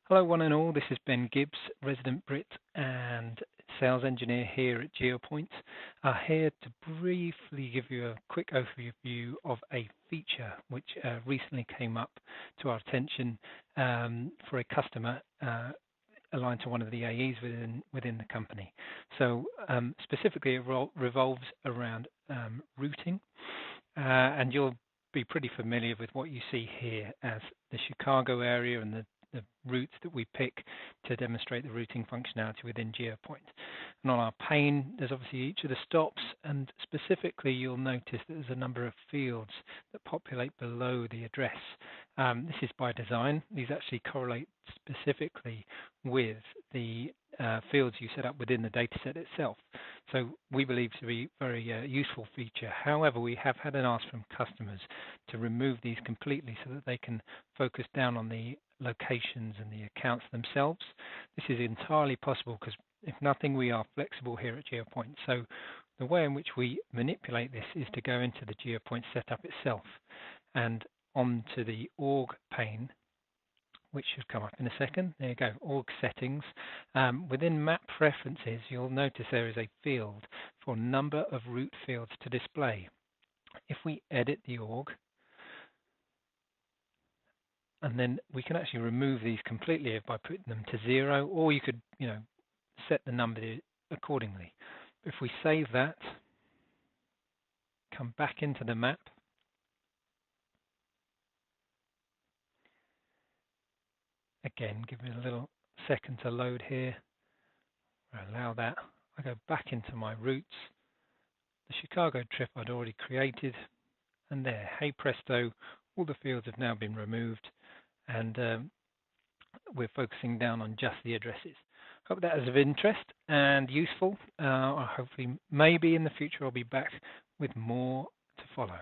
Hello, one and all. This is Ben Gibbs, resident Brit and sales engineer here at Geopointe. Here to briefly give you a quick overview of a feature which recently came up to our attention for a customer aligned to one of the AEs within the company. So specifically, it revolves around routing, and you'll be pretty familiar with what you see here as the Chicago area and the routes that we pick to demonstrate the routing functionality within Geopointe. And on our pane, there's obviously each of the stops, and specifically you'll notice that there's a number of fields that populate below the address. This is by design. These actually correlate specifically with the fields you set up within the dataset itself. So we believe to be a very useful feature. However, we have had an ask from customers to remove these completely so that they can focus down on the locations and the accounts themselves. This is entirely possible because, if nothing, we are flexible here at Geopointe. So the way in which we manipulate this is to go into the Geopointe setup itself and onto the org pane, which should come up in a second. There you go, org settings. Within map preferences, you'll notice there is a field for number of route fields to display. If we edit the org, and then we can actually remove these completely by putting them to 0, or you could, set the number accordingly. If we save that, come back into the map, again, give it a little second to load here. Allow that. I go back into my routes. The Chicago trip I'd already created, and there, hey presto, all the fields have now been removed, and we're focusing down on just the addresses. Hope that is of interest and useful. Hopefully, maybe in the future I'll be back with more to follow.